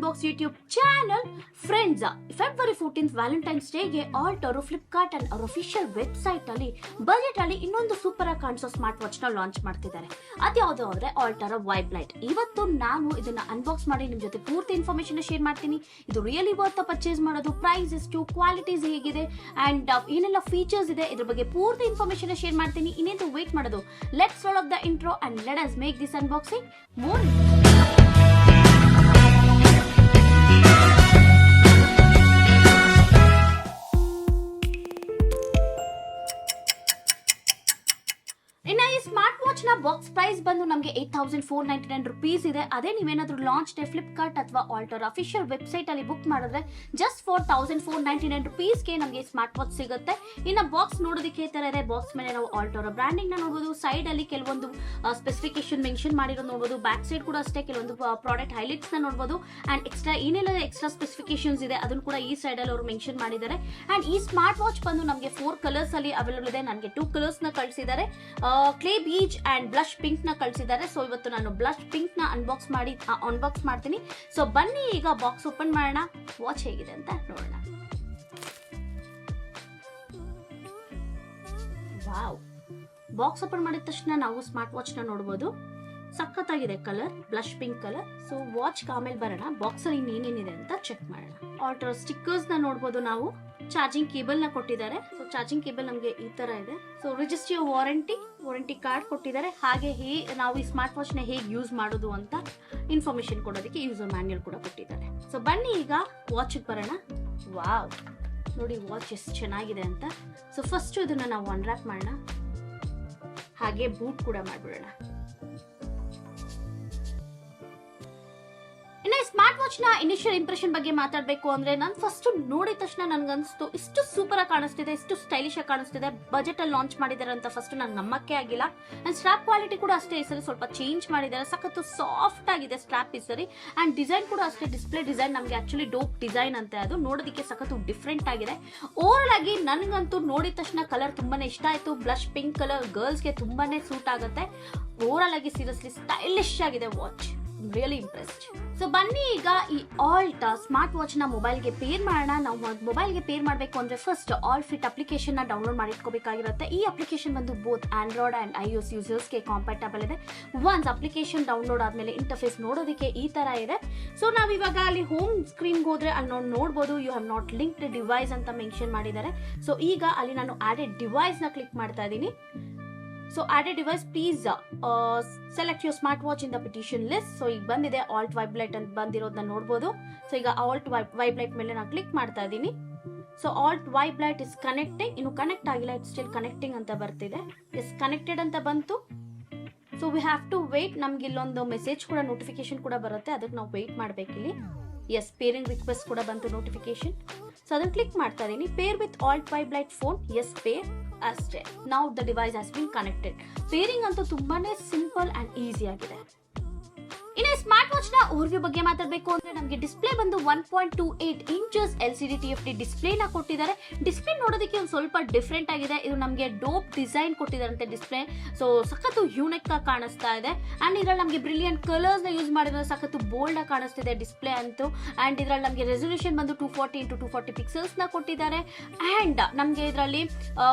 Unbox YouTube channel. Friends, February 14th Valentine's Day ಗೆ Alt ಅವರು Flipkart and ಅವರ official website ಅಲ್ಲಿ ಬಜೆಟ್ ಅಲ್ಲಿ ಇನ್ನೊಂದು ಸೂಪರ್ ಆಗಿ ಕಾಣಿಸೋ ಸ್ಮಾರ್ಟ್ ವಾಚ್ ನ ಲಾಂಚ್ ಮಾಡ್ತಿದ್ದಾರೆ. ಅದ್ಯಾವುದು ಅಂದ್ರೆ Alt Vibe Lite. ಇವತ್ತು ನಾನು ಇದನ್ನ ಅನ್ಬಾಕ್ಸ್ ಮಾಡಿ ನಿಮ್ ಜೊತೆ ಪೂರ್ತಿ ಇನ್ಫಾರ್ಮೇಶನ್ ಶೇರ್ ಮಾಡ್ತೀನಿ. ಇದು ರಿಯಲಿ ವರ್ತ್ ಪರ್ಚೇಸ್ ಮಾಡೋದು, ಪ್ರೈಸ್ ಎಷ್ಟು, ಕ್ವಾಲಿಟೀಸ್ ಹೇಗಿದೆ ಅಂಡ್ ಏನೆಲ್ಲ ಫೀಚರ್ಸ್ ಇದೆ, ಇದ್ರ ಬಗ್ಗೆ ಪೂರ್ತಿ ಇನ್ಫಾರ್ಮೇಶನ್ ಶೇರ್ ಮಾಡ್ತೀನಿ. ಇನ್ನೇನು ವೇಟ್ ಮಾಡೋದು, let's roll up the intro and let us make this unboxing more. Smart watch ನ ಬಾಕ್ಸ್ ಪ್ರೈಸ್ ಬಂದು ನಮಗೆ 8499 ರೂಪೀಸ್ ಇದೆ. ಅದೇ ನೀವೇನಾದ್ರೂ ಲಾಂಚ್ ಡೇ ಫ್ಲಿಪ್ಕಾರ್ಟ್ ಅಥವಾ ಆಲ್ಟರ್ ಅಫಿಷಿಯಲ್ ವೆಬ್ಸೈಟ್ ಅಲ್ಲಿ ಬುಕ್ ಮಾಡಿದ್ರೆ ಜಸ್ಟ್ 4499 ರೂಪೀಸ್ ಗೆ ನಮಗೆ ಸ್ಮಾರ್ಟ್ ವಾಚ್ ಸಿಗುತ್ತೆ. ಇನ್ನ ಬಾಕ್ಸ್ ನೋಡೋದಕ್ಕೆ ಈ ತರ ಇದೆ. ಬಾಕ್ಸ್ ಮೇಲೆ ನಾವು ಆಲ್ಟರ್ ಬ್ರಾಂಡಿಂಗ್ ನ ನೋಡಬಹುದು. ಸೈಡ್ ಅಲ್ಲಿ ಕೆಲವೊಂದು ಸ್ಪೆಸಿಫಿಕೇಶನ್ ಮೆನ್ಷನ್ ಮಾಡಿರೋದು ನೋಡಬಹುದು. ಬ್ಯಾಕ್ ಸೈಡ್ ಕೂಡ ಅಷ್ಟೇ ಕೆಲವೊಂದು ಪ್ರಾಡಕ್ಟ್ ಹೈಲೈಟ್ಸ್ ನ ನೋಡಬಹುದು. ಅಂಡ್ ಏನೆಲ್ಲ ಎಕ್ಸ್ಟ್ರಾ ಸ್ಪೆಸಿಫಿಕೇಶನ್ಸ್ ಇದೆ ಅದನ್ನು ಕೂಡ ಈ ಸೈಡ್ ಅಲ್ಲಿ ಅವರು ಮೆನ್ಷನ್ ಮಾಡಿದ್ದಾರೆ. ಅಂಡ್ ಈ ಸ್ಮಾರ್ಟ್ ವಾಚ್ ಬಂದು ನಮಗೆ 4 ಕಲರ್ಸ್ ಅಲ್ಲಿ ಅವೈಲೇಬಲ್ ಇದೆ. ನನಗೆ 2 ಕಲರ್ಸ್ ನ ಕಳಿಸಿದ್ದಾರೆ, clay beach and blush pink ನ ಕಳಿಸಿದ್ದಾರೆ. ಸೊ ಇವತ್ತು ನಾನು ಬ್ಲಶ್ ಪಿಂಕ್ ನ ಅನ್ಬಾಕ್ಸ್ ಮಾಡ್ತೀನಿ. ಸೊ ಬನ್ನಿ ಈಗ ಬಾಕ್ಸ್ ಓಪನ್ ಮಾಡೋಣ, ವಾಚ್ ಹೇಗಿದೆ ಅಂತ ನೋಡೋಣ. ವಾವ್, ಬಾಕ್ಸ್ ಓಪನ್ ಮಾಡಿದ ತಕ್ಷಣ ನಾವು ಸ್ಮಾರ್ಟ್ ವಾಚ್ ನ ನೋಡಬಹುದು. ಸಖತ್ತಾಗಿದೆ colour, blush pink colour. So watch ಆಮೇಲೆ ಬರೋಣ, ಬಾಕ್ಸ್ ಅಲ್ಲಿ ಇನ್ನೇನಿದೆ ಅಂತ ಚೆಕ್ ಮಾಡೋಣ. ಆಲ್ಟರ್ ಸ್ಟಿಕ್ಕರ್ಸ್ ನ ನೋಡಬಹುದು ನಾವು. ಚಾರ್ಜಿಂಗ್ ಕೇಬಲ್ ನ ಕೊಟ್ಟಿದ್ದಾರೆ. ಸೊ ಚಾರ್ಜಿಂಗ್ ಕೇಬಲ್ ನಮಗೆ ಈ ತರ ಇದೆ. ಸೊ ರಿಜಿಸ್ಟರ್ ವಾರಂಟಿ ಕಾರ್ಡ್ ಕೊಟ್ಟಿದ್ದಾರೆ. ಹಾಗೆ ನಾವು ಈ ಸ್ಮಾರ್ಟ್ ವಾಚ್ ನ ಹೇಗೆ ಯೂಸ್ ಮಾಡೋದು ಅಂತ ಇನ್ಫಾರ್ಮೇಶನ್ ಕೊಡೋದಕ್ಕೆ ಯೂಸರ್ ಮ್ಯಾನ್ಯಲ್ ಕೂಡ ಕೊಟ್ಟಿದ್ದಾರೆ. ಸೊ ಬನ್ನಿ ಈಗ ವಾಚ್ ಬರೋಣ. ವಾವ್, ನೋಡಿ ವಾಚ್ ಎಷ್ಟು ಚೆನ್ನಾಗಿದೆ ಅಂತ. ಸೊ ಫಸ್ಟ್ ಇದನ್ನ ನಾವು ಅನ್ರಾಪ್ ಮಾಡೋಣ, ಹಾಗೆ ಬೂಟ್ ಕೂಡ ಮಾಡ್ಬಿಡೋಣ. ಇನ್ನು ಸ್ಮಾರ್ಟ್ ವಾಚ್ ನ ಇನಿಷಿಯಲ್ ಇಂಪ್ರೆಷನ್ ಬಗ್ಗೆ ಮಾತಾಡಬೇಕು ಅಂದ್ರೆ, ನಾನು ಫಸ್ಟ್ ನೋಡಿದ ತಕ್ಷಣ ನನ್ಗನ್ಸ್ತು ಇಷ್ಟು ಸೂಪರ್ ಆಗಿ ಕಾಣಿಸ್ತಿದೆ, ಇಷ್ಟು ಸ್ಟೈಲಿಶ್ ಆಗಿ ಕಾಣಿಸ್ತಿದೆ. ಬಜೆಟ್ ಅಲ್ಲಿ ಲಾಂಚ್ ಮಾಡಿದ್ದಾರೆ ಅಂತ ಫಸ್ಟ್ ನಂಗೆ ನಂಬಕ್ಕೆ ಆಗಿಲ್ಲ. ಅಂಡ್ ಸ್ಟ್ರಾಪ್ ಕ್ವಾಲಿಟಿ ಕೂಡ ಅಷ್ಟೇ ಈ ಸರಿ ಸ್ವಲ್ಪ ಚೇಂಜ್ ಮಾಡಿದ್ದಾರೆ. ಸಖತ್ತು ಸಾಫ್ಟ್ ಆಗಿದೆ ಸ್ಟ್ರಾಪ್ ಈ ಸರಿ. ಅಂಡ್ ಡಿಸೈನ್ ಕೂಡ ಅಷ್ಟೇ, ಡಿಸ್ಪ್ಲೇ ಡಿಸೈನ್ ನಮಗೆ ಆಕ್ಚುಲಿ ಡೋಪ್ ಡಿಸೈನ್ ಅಂತ, ಅದು ನೋಡೋದಕ್ಕೆ ಸಖತ್ತು ಡಿಫ್ರೆಂಟ್ ಆಗಿದೆ. ಓವರ್ ಆಗಿ ನನಗಂತೂ ನೋಡಿದ ತಕ್ಷಣ ಕಲರ್ ತುಂಬಾನೇ ಇಷ್ಟ ಆಯ್ತು. ಬ್ಲಶ್ ಪಿಂಕ್ ಕಲರ್ ಗರ್ಲ್ಸ್ಗೆ ತುಂಬಾನೇ ಸೂಟ್ ಆಗುತ್ತೆ. ಓವರ್ ಆಗಿ ಸೀರಿಯಸ್ಲಿ ಸ್ಟೈಲಿಶ್ ಆಗಿದೆ ವಾಚ್, ರಿಯಲಿ ಇಂಪ್ರೆಸ್ಡ್. ಸೊ ಬನ್ನಿ ಈಗ ಈ ಆಲ್ಟ್ ಸ್ಮಾರ್ಟ್ ವಾಚ್ ನ ಮೊಬೈಲ್ ಗೆ ಪೇರ್ ಮಾಡೋಣ. ನಾವು ಮೊಬೈಲ್ ಗೆ ಪೇರ್ ಮಾಡಬೇಕು ಅಂದ್ರೆ ಫಸ್ಟ್ ಆಲ್ ಫಿಟ್ ಅಪ್ಲಿಕೇಶನ್ ನ ಡೌನ್ಲೋಡ್ ಮಾಡಿಟ್ಕೋಬೇಕಾಗಿರುತ್ತೆ. ಈ ಅಪ್ಲಿಕೇಶನ್ ಬಂದು both Android and iOS users ಗೆ ಕಾಂಪ್ಯಾಟಬಲ್ ಇದೆ. ಒನ್ಸ್ ಅಪ್ಲಿಕೇಶನ್ ಡೌನ್ಲೋಡ್ ಆದ್ಮೇಲೆ ಇಂಟರ್ಫೇಸ್ ನೋಡೋದಕ್ಕೆ ಈ ತರ ಇದೆ. ಸೊ ನಾವ್ ಇವಾಗ ಅಲ್ಲಿ ಹೋಮ್ ಸ್ಕ್ರೀನ್ ಹೋದ್ರೆ ಅಲ್ಲಿ ನಾವು ನೋಡಬಹುದು you have not linked device ಅಂತ ಮೆನ್ಷನ್ ಮಾಡಿದ್ದಾರೆ. ಸೊ ಈಗ ಅಲ್ಲಿ ನಾನು ಆಡೆಡ್ ಡಿವೈಸ್ ನ ಕ್ಲಿಕ್ ಮಾಡ್ತಾ ಇದ್ದೀನಿ. So added device, please select your smartwatch in the petition list. So ಈಗ ಬಂದಿದೆ Alt Vibe Lite ಅಂತ ಬಂದಿರೋದನ್ನ ನೋಡಬಹುದು. ಸೊ ಈಗ Alt Vibe Lite ಮೇಲೆ ನಾನು ಕ್ಲಿಕ್ ಮಾಡ್ತಾ ಇದ್ದೀನಿ. So Alt Vibe Lite is connecting. ಇನ್ನು ಕನೆಕ್ಟ್ ಆಗಿಲ್ಲ, ಇಟ್ಸ್ ಸ್ಟಿಲ್ ಕನೆಕ್ಟಿಂಗ್ ಅಂತ ಬರ್ತಿದೆ. ಎಸ್ ಕನೆಕ್ಟೆಡ್ ಅಂತ ಬಂತು. So we have to wait. ನಮ್ಗೆ ಇಲ್ಲೊಂದು ಮೆಸೇಜ್ ಕೂಡ ನೋಟಿಫಿಕೇಶನ್ ಕೂಡ ಬರುತ್ತೆ, ಅದಕ್ಕೆ ನಾವು ವೇಟ್ ಮಾಡ್ಬೇಕಿಲ್ಲಿ. ಎಸ್ ಪೇರಿಂಗ್ ರಿಕ್ವೆಸ್ಟ್ ಕೂಡ ಬಂತು ನೋಟಿಫಿಕೇಶನ್. ಸೊ ಅದನ್ನ ಕ್ಲಿಕ್ ಮಾಡ್ತಾ ಇದೀನಿ. Pair with Alt Vibe Lite phone, yes pair ಅಷ್ಟೇ. Now the device has been connected. Pairing ಅಂತೂ ತುಂಬಾನೇ ಸಿಂಪಲ್ ಅಂಡ್ ಈಸಿ ಆಗಿದೆ. ಇನ್ನು ಸ್ಮಾರ್ಟ್ ವಾಚ್ ನ ಓವರ್ವ್ಯೂ ಬಗ್ಗೆ ಮಾತಾಡಬೇಕು ಅಂದ್ರೆ, ನಮಗೆ ಡಿಸ್ಪ್ಲೇ ಬಂದು 1.28 ಇಂಚಸ್ LCD TFT ಡಿಸ್ಪ್ಲೇ ನ ಕೊಟ್ಟಿದ್ದಾರೆ. ಡಿಸ್ಪ್ಲೇ ನೋಡೋದಕ್ಕೆ ಒಂದು ಸ್ವಲ್ಪ ಡಿಫ್ರೆಂಟ್ ಆಗಿದೆ. ಇದು ನಮಗೆ ಡೋಪ್ ಡಿಸೈನ್ ಕೊಟ್ಟಿದ್ದಾರಂತೆ ಡಿಸ್ಪ್ಲೇ. ಸೊ ಸಖತ್ತು ಯೂನಿಕ್ ಆಗಿ ಕಾಣಿಸ್ತಾ ಇದೆ. ಅಂಡ್ ಇದ್ರಲ್ಲಿ ನಮಗೆ ಬ್ರಿಲಿಯಂಟ್ ಕಲರ್ಸ್ ನ ಯೂಸ್ ಮಾಡಿದ್ರೆ ಸಖತ್ತು ಬೋಲ್ಡ್ ಆಗಿ ಕಾಣಿಸ್ತಿದೆ ಡಿಸ್ಪ್ಲೇ ಅಂತೂ. ಅಂಡ್ ಇದ್ರಲ್ಲಿ ನಮಗೆ ರೆಸಲ್ಯೂಷನ್ ಬಂದು 240x240 ಪಿಕ್ಸೆಲ್ಸ್ ನ ಕೊಟ್ಟಿದ್ದಾರೆ. ಅಂಡ್ ನಮಗೆ ಇದರಲ್ಲಿ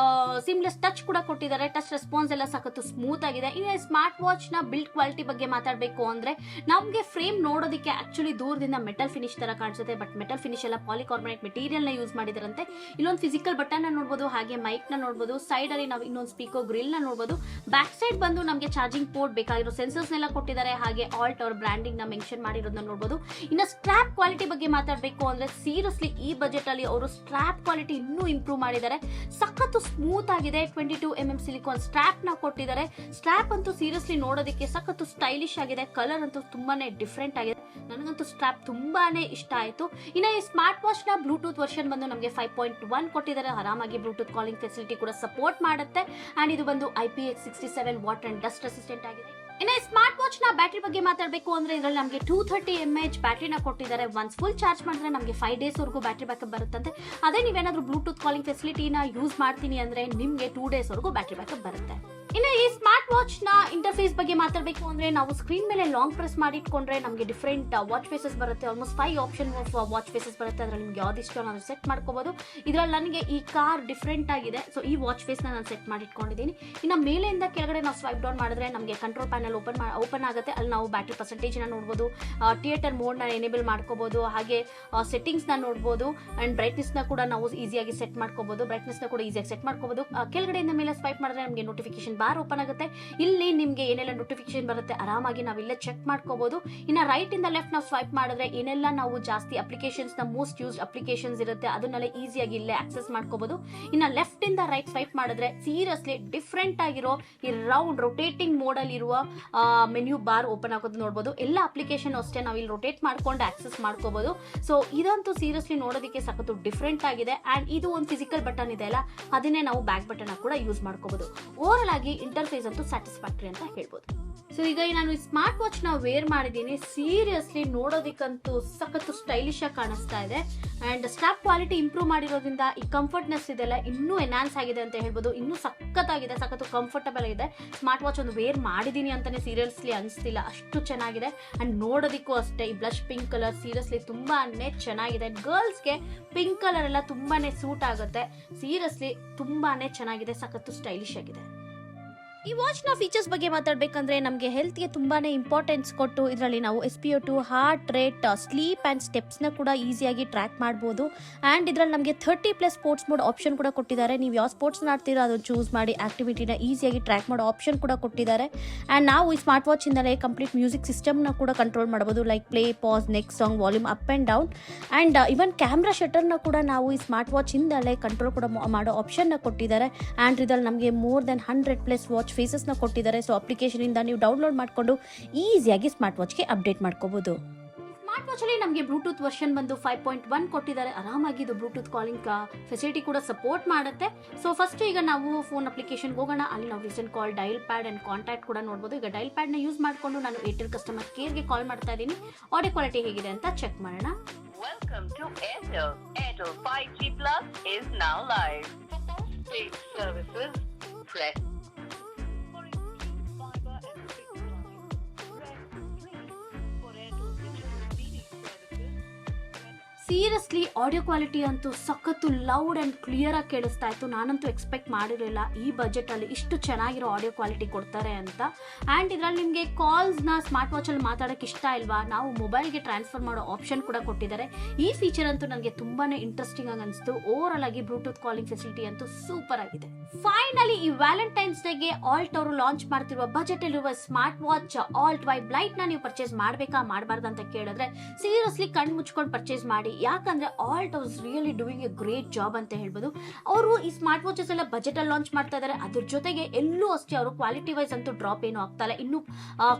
ಸಿಮ್ಲೆಸ್ ಟಚ್ ಕೂಡ ಕೊಟ್ಟಿದ್ದಾರೆ. ಟಚ್ ರೆಸ್ಪಾನ್ಸ್ ಎಲ್ಲ ಸಖತ್ತು ಸ್ಮೂತ್ ಆಗಿದೆ. ಇನ್ನು ಸ್ಮಾರ್ಟ್ ವಾಚ್ ನ ಬಿಲ್ಡ್ ಕ್ವಾಲಿಟಿ ಬಗ್ಗೆ ಮಾತಾಡಬೇಕು ಅಂದ್ರೆ, ನಮಗೆ ಫ್ರೇಮ್ ನೋಡೋದಕ್ಕೆ ಆಕ್ಚುಲಿ ದೂರದಿಂದ ಮೆಟಲ್ ಫಿನಿಶ್ ತರ ಕಾಣಿಸುತ್ತೆ, ಬಟ್ ಮೆಟಲ್ ಫಿನಿಶ್ ಎಲ್ಲ ಪಾಲಿಕಾರ್ಬನೇಟ್ ಮೆಟೀರಿಯಲ್ ನ ಯೂಸ್ ಮಾಡಿದಾರಂತೆ. ಇಲ್ಲೊಂದು ಫಿಸಿಕಲ್ ಬಟನ್ ನ ನೋಡಬಹುದು, ಹಾಗೆ ಮೈಕ್ ನ ನೋಡಬಹುದು. ಸೈಡ್ ಅಲ್ಲಿ ನಾವು ಇನ್ನೊಂದು ಸ್ಪೀಕರ್ ಗ್ರಿಲ್ ನ ನೋಡಬಹುದು. ಬ್ಯಾಕ್ ಸೈಡ್ ಬಂದು ನಮಗೆ ಚಾರ್ಜಿಂಗ್ ಪೋರ್ಟ್ ಬೇಕಾಗಿರೋ ಸೆನ್ಸರ್ಸ್ ನೆಲ್ಲ ಕೊಟ್ಟಿದ್ದಾರೆ. ಹಾಗೆ ಆಲ್ಟ್ ಅವ್ರ ಬ್ರಾಂಡಿಂಗ್ ನ ಮೆನ್ಷನ್ ಮಾಡಿರೋದನ್ನ ನೋಡಬಹುದು. ಇನ್ನು ಸ್ಟ್ರಾಪ್ ಕ್ವಾಲಿಟಿ ಬಗ್ಗೆ ಮಾತಾಡಬೇಕು ಅಂದ್ರೆ, ಸೀರಿಯಸ್ಲಿ ಈ ಬಜೆಟ್ ಅಲ್ಲಿ ಅವರು ಸ್ಟ್ರಾಪ್ ಕ್ವಾಲಿಟಿ ಇನ್ನೂ ಇಂಪ್ರೂವ್ ಮಾಡಿದ್ದಾರೆ. ಸಖತ್ತು ಸ್ಮೂತ್ ಆಗಿದೆ. 22mm ಸಿಲಿಕಾನ್ ಸ್ಟ್ರಾಪ್ ನ ಕೊಟ್ಟಿದ್ದಾರೆ. ಸ್ಟ್ರಾಪ್ ಅಂತೂ ಸೀರಿಯಸ್ಲಿ ನೋಡೋದಕ್ಕೆ ಸಖತ್ತು ಸ್ಟೈಲಿಶ್ ಆಗಿದೆ. ಕಲರ್ ಅಂತೂ ತುಂಬಾನೇ ಡಿಫ್ರೆಂಟ್ ಆಗಿದೆ. ನನಗಂತೂ ಸ್ಟ್ರಾಪ್ ತುಂಬಾನೇ ಇಷ್ಟ ಆಯ್ತು. ಇನ್ನು ಈ ಸ್ಮಾರ್ಟ್ ವಾಚ್ ನ ಬ್ಲೂಟೂತ್ ವರ್ಷನ್ ಬಂದು ನಮಗೆ 5.1 ಕೊಟ್ಟಿದ್ದಾರೆ. ಆರಾಮಾಗಿ ಬ್ಲೂಟೂತ್ ಕಾಲಿಂಗ್ ಫೆಸಿಲಿಟಿ ಕೂಡ ಸಪೋರ್ಟ್ ಮಾಡುತ್ತೆ. ಅಂಡ್ ಇದು ಬಂದು IPX67 water and dust resistant ಆಗಿದೆ. ಇನ್ನು ಸ್ಮಾರ್ಟ್ ವಾಚ್ ನ ಬ್ಯಾಟರಿ ಬಗ್ಗೆ ಮಾತಾಡಬೇಕು ಅಂದ್ರೆ, ಇದರಲ್ಲಿ ನಮಗೆ 230 mAh ಬ್ಯಾಟರಿನ ಕೊಟ್ಟಿದ್ದಾರೆ. ಒನ್ಸ್ ಫುಲ್ ಚಾರ್ಜ್ ಮಾಡಿದ್ರೆ ನಮಗೆ 5 days ವರೆಗೂ ಬ್ಯಾಟರಿ ಬ್ಯಾಕಪ್ ಬರುತ್ತಂತೆ. ಅದೇ ನೀವೇನಾದ್ರೂ ಬ್ಲೂಟೂತ್ ಕಾಲಿಂಗ್ ಫೆಸಿಲಿಟಿನ ಯೂಸ್ ಮಾಡ್ತೀನಿ ಅಂದ್ರೆ ನಿಮ್ಗೆ 2 days ವರೆಗೂ ಬ್ಯಾಟರಿ ಬ್ಯಾಕಪ್ ಬರುತ್ತೆ. ಇನ್ನು ಈ ಸ್ಮಾರ್ಟ್ ವಾಚ್ ನ ಇಂಟರ್ಫೇಸ್ ಬಗ್ಗೆ ಮಾತಾಡಬೇಕು ಅಂದ್ರೆ ನಾವು ಸ್ಕ್ರೀನ್ ಮೇಲೆ ಲಾಂಗ್ ಪ್ರೆಸ್ ಮಾಡಿ ಇಟ್ಕೊಂಡ್ರೆ ನಮಗೆ ಡಿಫ್ರೆಂಟ್ ವಾಚ್ ಫೇಸಸ್ ಬರುತ್ತೆ. Almost 5 option of watch faces ಬರುತ್ತೆ. ಅದ್ರಲ್ಲಿ ನಿಮ್ಗೆ ಯಾವ್ದು ಇಷ್ಟ ನಾವು ಸೆಟ್ ಮಾಡ್ಕೋಬಹುದು. ಇದ್ರಲ್ಲಿ ನನಗೆ ಈ ಕಾರ್ ಡಿಫ್ರೆಂಟ್ ಆಗಿದೆ, ಸೊ ಈ ವಾಚ್ ಫೇಸ್ ನಾನು ಸೆಟ್ ಮಾಡಿ ಇಟ್ಕೊಂಡಿದ್ದೀನಿ. ಇನ್ನು ಮೇಲೆಯಿಂದ ಕೆಳಗಡೆ ನಾವು ಸ್ವೈಪ್ ಡೌನ್ ಮಾಡಿದ್ರೆ ನಮಗೆ ಕಂಟ್ರೋಲ್ ಪ್ಯಾನಲ್ ಓಪನ್ ಆಗುತ್ತೆ. ಅಲ್ಲಿ ನಾವು ಬ್ಯಾಟರಿ ಪರ್ಸೆಂಟೇಜ್ ನ ನೋಡಬಹುದು, ಥಿಯೇಟರ್ ಮೋಡ್ ನ ಎನೇಬಲ್ ಮಾಡ್ಕೋಬಹುದು, ಹಾಗೆ ಸೆಟ್ಟಿಂಗ್ಸ್ ನ ನೋಡಬಹುದು ಅಂಡ್ ಬ್ರೈಟ್ನೆಸ್ ನ ಕೂಡ ನಾವು ಈಸಿಯಾಗಿ ಸೆಟ್ ಮಾಡ್ಕೋಬಹುದು. ಬ್ರೈಟ್ನೆಸ್ ನ ಕೂಡ ಈಸಿಯಾಗಿ ಸೆಟ್ ಮಾಡ್ಕೋಬಹುದು. ಕೆಳಗಡೆಯಿಂದ ಮೇಲೆ ಸ್ವೈಪ್ ಮಾಡಿದ್ರೆ ನಮಗೆ ನೋಟಿಫಿಕೇಶನ್ ಬಾರ್ ಓಪನ್ ಆಗುತ್ತೆ. ಇಲ್ಲಿ ನಿಮಗೆ ಏನೆಲ್ಲ ನೋಟಿಫಿಕೇಶನ್ ಬರುತ್ತೆ ಆರಾಮಾಗಿ ನಾವು ಇಲ್ಲೇ ಚೆಕ್ ಮಾಡ್ಕೋಬಹುದು. ಇನ್ನು ರೈಟ್ ಇಂದ ಲೆಫ್ಟ್ ನಾವು ಸ್ವೈಪ್ ಮಾಡಿದ್ರೆ ಏನೆಲ್ಲ ನಾವು ಜಾಸ್ತಿ ಅಪ್ಲಿಕೇಶನ್ಸ್ ನ ಮೋಸ್ಟ್ ಯೂಸ್ಡ್ ಅಪ್ಲಿಕೇಶನ್ಸ್ ಇರುತ್ತೆ ಅದನ್ನೆಲ್ಲ ಈಸಿಯಾಗಿ ಇಲ್ಲೇ ಆಕ್ಸೆಸ್ ಮಾಡ್ಕೋಬಹುದು. ಇನ್ನು ಲೆಫ್ಟ್ ಇಂದ ರೈಟ್ ಸ್ವೈಪ್ ಮಾಡಿದ್ರೆ ಸೀರಿಯಸ್ಲಿ ಡಿಫ್ರೆಂಟ್ ಆಗಿರೋ ಈ ರೌಂಡ್ ರೊಟೇಟಿಂಗ್ ಮೋಡ್ ಅಲ್ಲಿ ಇರುವ ಮೆನ್ಯೂ ಬಾರ್ ಓಪನ್ ಆಗೋದು ನೋಡಬಹುದು. ಎಲ್ಲ ಅಪ್ಲಿಕೇಶನ್ ಅಷ್ಟೇ ನಾವು ಇಲ್ಲಿ ರೊಟೇಟ್ ಮಾಡ್ಕೊಂಡು ಆಕ್ಸೆಸ್ ಮಾಡ್ಕೋಬಹುದು. ಸೊ ಇದಂತೂ ಸೀರಿಯಸ್ಲಿ ನೋಡೋದಕ್ಕೆ ಸಖತ್ತು ಡಿಫ್ರೆಂಟ್ ಆಗಿದೆ. ಅಂಡ್ ಇದು ಒಂದು ಫಿಸಿಕಲ್ ಬಟನ್ ಇದೆ ಅಲ್ಲ, ಅದನ್ನೇ ನಾವು ಬ್ಯಾಕ್ ಬಟನ್ ಕೂಡ ಯೂಸ್ ಮಾಡ್ಕೋಬಹುದು. ಓವರ್ ಆಗಿ ಇಂಟರ್ಫೇಸ್ ಅಂತೂ ಸ್ಯಾಟಿಸ್ಫ್ಯಾಕ್ಟರಿ ಅಂತ ಹೇಳ್ಬೋದು. ಸೊ ಈಗ ನಾನು ಈ ಸ್ಮಾರ್ಟ್ ವಾಚ್ ನ ವೇರ್ ಮಾಡಿದ್ದೀನಿ. ಸೀರಿಯಸ್ಲಿ ನೋಡೋದಕ್ಕಂತೂ ಸಖತ್ತು ಸ್ಟೈಲಿಶ್ ಆಗಿ ಕಾಣಿಸ್ತಾ ಇದೆ. ಅಂಡ್ ಸ್ಟ್ರಾಪ್ ಕ್ವಾಲಿಟಿ ಇಂಪ್ರೂವ್ ಮಾಡಿರೋದ್ರಿಂದ ಈ ಕಂಫರ್ಟ್ನೆಸ್ ಇದೆಲ್ಲ ಇನ್ನೂ ಎನ್ಹಾನ್ಸ್ ಆಗಿದೆ ಅಂತ ಹೇಳ್ಬೋದು. ಇನ್ನೂ ಸಖತ್ತಾಗಿದೆ, ಸಖತ್ತು ಕಂಫರ್ಟಬಲ್ ಇದೆ. ಸ್ಮಾರ್ಟ್ ವಾಚ್ ಒಂದು ವೇರ್ ಮಾಡಿದ್ದೀನಿ ಅಂತಾನೆ ಸೀರಿಯಸ್ಲಿ ಅನಿಸ್ತಿಲ್ಲ, ಅಷ್ಟು ಚೆನ್ನಾಗಿದೆ. ಅಂಡ್ ನೋಡೋದಕ್ಕೂ ಅಷ್ಟೇ ಈ ಬ್ಲಶ್ ಪಿಂಕ್ ಕಲರ್ ಸೀರಿಯಸ್ಲಿ ತುಂಬಾನೇ ಚೆನ್ನಾಗಿದೆ. ಗರ್ಲ್ಸ್ಗೆ ಪಿಂಕ್ ಕಲರ್ ಎಲ್ಲ ತುಂಬಾನೇ ಸೂಟ್ ಆಗುತ್ತೆ. ಸೀರಿಯಸ್ಲಿ ತುಂಬಾನೇ ಚೆನ್ನಾಗಿದೆ, ಸಖತ್ತು ಸ್ಟೈಲಿಶ್ ಆಗಿದೆ. ಈ ವಾಚ್ ನ ಫೀಚರ್ಸ್ ಬಗ್ಗೆ ಮಾತಾಡಬೇಕಂದ್ರೆ ನಮಗೆ ಹೆಲ್ತ್ ಗೆ ತುಂಬಾನೇ ಇಂಪಾರ್ಟೆನ್ಸ್ ಕೊಟ್ಟು ಇದರಲ್ಲಿ ನಾವು SpO2, heart rate, sleep and steps ನ ಕೂಡ ಈಸಿಯಾಗಿ ಟ್ರ್ಯಾಕ್ ಮಾಡಬಹುದು. ಅಂಡ್ ಇದರಲ್ಲಿ ನಮಗೆ 30+ ಸ್ಪೋರ್ಟ್ಸ್ ಮೋಡ್ ಆಪ್ಷನ್ ಕೂಡ ಕೊಟ್ಟಿದ್ದಾರೆ. ನೀವು ಯಾವ ಸ್ಪೋರ್ಟ್ಸ್ ಆಡ್ತೀರೋ ಅದನ್ನು ಚೂಸ್ ಮಾಡಿ ಆಕ್ಟಿವಿಟಿನ ಈಸಿಯಾಗಿ ಟ್ರ್ಯಾಕ್ ಮಾಡೋ ಆಪ್ಷನ್ ಕೂಡ ಕೊಟ್ಟಿದ್ದಾರೆ. ಅಂಡ್ ನಾವು ಈ ಸ್ಮಾರ್ಟ್ ವಾಚ್ ಇಂದಲೇ ಕಂಪ್ಲೀಟ್ ಮ್ಯೂಸಿಕ್ ಸಿಸ್ಟಮ್ ನ ಕೂಡ ಕಂಟ್ರೋಲ್ ಮಾಡಬಹುದು, like play, pass, next song, volume up and down. And even camera shutter ನ ಕೂಡ ನಾವು ಈ ಸ್ಮಾರ್ಟ್ ವಾಚ್ ಇಂದಲೇ ಕಂಟ್ರೋಲ್ ಕೂಡ ಮಾಡೋ ಆಪ್ಷನ್ ನ ಕೊಟ್ಟಿದ್ದಾರೆ. ಅಂಡ್ ಇದರಲ್ಲಿ ನಮಗೆ ಮೋರ್ ದೆನ್ 100+ ವಾಚ್ ಫೇಸಸ್ ನ ಕೊಟ್ಟಿದ್ದಾರೆ. ಸೊ ಅಪ್ಲಿಕೇಶನ್ ಇಂದ ನೀವು ಡೌನ್ಲೋಡ್ ಮಾಡಿಕೊಂಡು ಈಸಿಯಾಗಿ ಸ್ಮಾರ್ಟ್ ವಾಚ್ಗೆ ಅಪ್ಡೇಟ್ ಮಾಡ್ಕೋಬಹುದು. ಸ್ಮಾರ್ಟ್ ವಾಚ್ ಅಲ್ಲಿ ನಮಗೆ ಬ್ಲೂಟೂತ್ ವರ್ಷನ್ ಬಂದು 5.1 ಕೊಟ್ಟಿದ್ದಾರೆ. ಆರಾಮಾಗಿ ಇದು ಬ್ಲೂಟೂತ್ ಕಾಲಿಂಗ್ ಫೆಸಿಲಿಟಿ ಕೂಡ ಸಪೋರ್ಟ್ ಮಾಡುತ್ತೆ. ಸೊ ಫಸ್ಟ್ ಈಗ ನಾವು ಫೋನ್ ಅಪ್ಲಿಕೇಶನ್ ಹೋಗೋಣ. ಅಲ್ಲಿ ನಾವು recent call, dial pad and contact ಕೂಡ ನೋಡಬಹುದು. ಈಗ ಡಯಲ್ ಪ್ಯಾಡ್ ನ ಯೂಸ್ ಮಾಡಿಕೊಂಡು ನಾನು ಏರ್ಟೆಲ್ ಕಸ್ಟಮರ್ ಕೇರ್ ಗೆ ಕಾಲ್ ಮಾಡ್ತಾ ಇದ್ದೀನಿ. ಆಡಿಯೋ ಕ್ವಾಲಿಟಿ ಹೇಗಿದೆ ಅಂತ ಚೆಕ್ ಮಾಡೋಣ. Welcome to Airtel. Airtel 5G Plus is now live. Paid services, press. For increased fiber and fixed line, press 3. For Airtel digital TV services, seriously audio quality ಅಂತೂ ಸಖತ್ತು loud and clear ಆಗಿ ಕೇಳಿಸ್ತಾ ಇತ್ತು. ನಾನಂತೂ expect ಮಾಡಿರಲಿಲ್ಲ ಈ budget ಅಲ್ಲಿ ಇಷ್ಟು ಚೆನ್ನಾಗಿರೋ ಆಡಿಯೋ ಕ್ವಾಲಿಟಿ ಕೊಡ್ತಾರೆ ಅಂತ. ಅಂಡ್ ಇದರಲ್ಲಿ ನಿಮಗೆ ಕಾಲ್ಸ್ ನ ಸ್ಮಾರ್ಟ್ ವಾಚ್ ಅಲ್ಲಿ ಮಾತಾಡೋಕೆ ಇಷ್ಟ ಇಲ್ವಾ, ನಾವು ಮೊಬೈಲ್ಗೆ ಟ್ರಾನ್ಸ್ಫರ್ ಮಾಡೋ ಆಪ್ಷನ್ ಕೂಡ ಕೊಟ್ಟಿದ್ದಾರೆ. ಈ ಫೀಚರ್ ಅಂತೂ ನನಗೆ ತುಂಬಾನೇ ಇಂಟ್ರೆಸ್ಟಿಂಗ್ ಆಗಿ ಅನಿಸ್ತು. ಓವರ್ ಆಲ್ ಆಗಿ ಬ್ಲೂಟೂತ್ ಕಾಲಿಂಗ್ ಫೆಸಿಲಿಟಿ ಅಂತೂ ಸೂಪರ್ ಆಗಿದೆ. ಫೈನಲಿ ಈ ವ್ಯಾಲೆಂಟೈನ್ಸ್ ಡೇಗೆ ಆಲ್ಟ್ ಅವರು ಲಾಂಚ್ ಮಾಡ್ತಿರುವ ಬಜೆಟ್ ಅಲ್ಲಿರುವ smart watch Alt Vibe Lite ನ ನೀವು ಪರ್ಚೇಸ್ ಮಾಡಬೇಕಾ ಮಾಡಬಾರ್ದು ಅಂತ ಕೇಳಿದ್ರೆ ಸೀರಿಯಸ್ಲಿ ಕಣ್ಣು ಮುಚ್ಕೊಂಡು ಪರ್ಚೇಸ್ ಮಾಡಿ. ಯಾಕಂದ್ರೆ Alt was really doing a great job ಅಂತ ಹೇಳ್ಬೋದು. ಅವರು ಈ ಸ್ಮಾರ್ಟ್ ವಾಚಸ್ ಎಲ್ಲ ಬಜೆಟ್ ಅಲ್ಲಿ ಲಾಂಚ್ ಮಾಡ್ತಾ ಇದ್ದಾರೆ. ಅದ್ರ ಜೊತೆಗೆ ಎಲ್ಲೂ ಅಷ್ಟೇ ಅವರು ಕ್ವಾಲಿಟಿ ವೈಸ್ ಅಂತೂ ಡ್ರಾಪ್ ಏನು ಆಗ್ತಾ ಇಲ್ಲ. ಇನ್ನು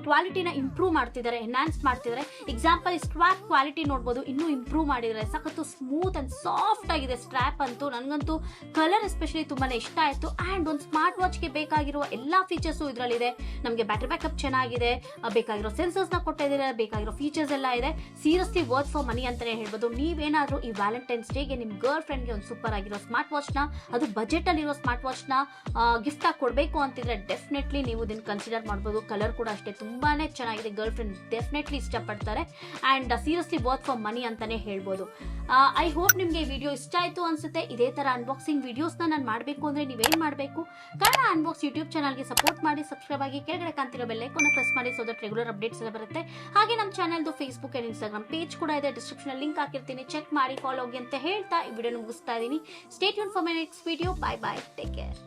ಕ್ವಾಲಿಟಿನ ಇಂಪ್ರೂವ್ ಮಾಡ್ತಿದ್ದಾರೆ, ಎನ್ಹಾನ್ಸ್ ಮಾಡ್ತಿದ್ದಾರೆ. ಎಕ್ಸಾಂಪಲ್ ಸ್ಟ್ರಾಪ್ ಕ್ವಾಲಿಟಿ ನೋಡಬಹುದು, ಇನ್ನೂ ಇಂಪ್ರೂವ್ ಮಾಡಿದ್ದಾರೆ. ಸಖತ್ತು ಸ್ಮೂತ್ ಅಂಡ್ ಸಾಫ್ಟ್ ಆಗಿದೆ ಸ್ಟ್ರಾಪ್ ಅಂತೂ. ನನಗಂತೂ ಕಲರ್ ಎಸ್ಪೆಷಲಿ ತುಂಬಾನೇ ಇಷ್ಟ ಆಯ್ತು. ಅಂಡ್ ಒಂದು ಸ್ಮಾರ್ಟ್ ವಾಚ್ ಗೆ ಬೇಕಾಗಿರುವ ಎಲ್ಲಾ ಫೀಚರ್ಸ್ ಇದರಲ್ಲಿದೆ. ನಮಗೆ ಬ್ಯಾಟರಿ ಬ್ಯಾಕಪ್ ಚೆನ್ನಾಗಿದೆ, ಬೇಕಾಗಿರೋ ಸೆನ್ಸರ್ಸ್ ನ ಕೊಟ್ಟಿದ್ದಾರೆ, ಬೇಕಾಗಿರೋ ಫೀಚರ್ಸ್ ಎಲ್ಲ ಇದೆ. ಸೀರಿಯಸ್ಲಿ ವರ್ತ್ ಫಾರ್ ಮನಿ ಅಂತಾನೆ ಹೇಳ್ಬೋದು. ನೀವೇನಾದ್ರೂ ಈ ವ್ಯಾಲೆಂಟೈನ್ಸ್ ಡೇಗೆ ನಿಮ್ ಗರ್ಲ್ ಫ್ರೆಂಡ್ಗೆ ಒಂದು ಸೂಪರ್ ಆಗಿರೋ ಸ್ಮಾರ್ಟ್ ವಾಚ್ ನ, ಅದು ಬಜೆಟ್ ಅಲ್ಲಿರೋ ಸ್ಮಾರ್ಟ್ ವಾಚ್ ನ ಗಿಫ್ಟ್ ಆಗಿ ಕೊಡಬೇಕು ಅಂತಿದ್ರೆ ಡೆಫಿನೆಟ್ಲಿ ನೀವು ಇದನ್ನ ಕನ್ಸಿಡರ್ ಮಾಡಬಹುದು. ಕಲರ್ ಕೂಡ ಅಷ್ಟೇ ತುಂಬಾನೇ ಚೆನ್ನಾಗಿದೆ. ಗರ್ಲ್ ಫ್ರೆಂಡ್ ಡೆಫಿನೆಟ್ಲಿ ಇಷ್ಟಪಡ್ತಾರೆ. And seriously worth for money ಅಂತಾನೆ ಹೇಳ್ಬೋದು. ಐ ಹೋಪ್ ನಿಮ್ಗೆ ಈ ವಿಡಿಯೋ ಇಷ್ಟ ಆಯ್ತು ಅನ್ಸುತ್ತೆ. ಇದೇ ತರ ಅನ್ಬಾಕ್ಸಿಂಗ್ ವಿಡಿಯೋಸ್ ನಾನು ಮಾಡಬೇಕು ಅಂದ್ರೆ ನೀವೇನ್ ಮಾಡಬೇಕು, ಕನ್ನಡ ಅನ್ಬಾಕ್ಸ್ ಯೂಟ್ಯೂಬ್ ಚಾನಲ್ಗೆ ಸಪೋರ್ಟ್ ಮಾಡಿ, ಸಬ್ಸ್ಕ್ರೈಬ್ ಆಗಿ, ಕೆಳಗಡೆ ಕಾಣ್ತಿರೋ ಬೆಲ್ ಐಕಾನ್ ಪ್ರೆಸ್ ಮಾಡಿ, ಸೊ ದಟ್ ರೆಗ್ಯುಲರ್ ಅಪ್ಡೇಟ್ಸ್ ಎಲ್ಲ ಬರುತ್ತೆ. ಹಾಗೆ ನಮ್ಮ ಚಾನಲ್ದು ಫೇಸ್ಬುಕ್ ಅಂಡ್ ಇನ್ಸ್ಟಾಗ್ರಾಮ್ ಪೇಜ್ ಕೂಡ ಇದೆ, ಡಿಸ್ಕ್ರಿಪ್ಷನ್ ಲಿಂಕ್ ಹಾಕಿರ್ತೀನಿ, ಚೆಕ್ ಮಾಡಿ, ಫಾಲೋ ಆಗಿ ಅಂತ ಹೇಳ್ತಾ ಈ ವಿಡಿಯೋ ಮುಗಿಸ್ತಾ ಇದ್ದೀನಿ. Stay tune for my next video. Bye bye, take care.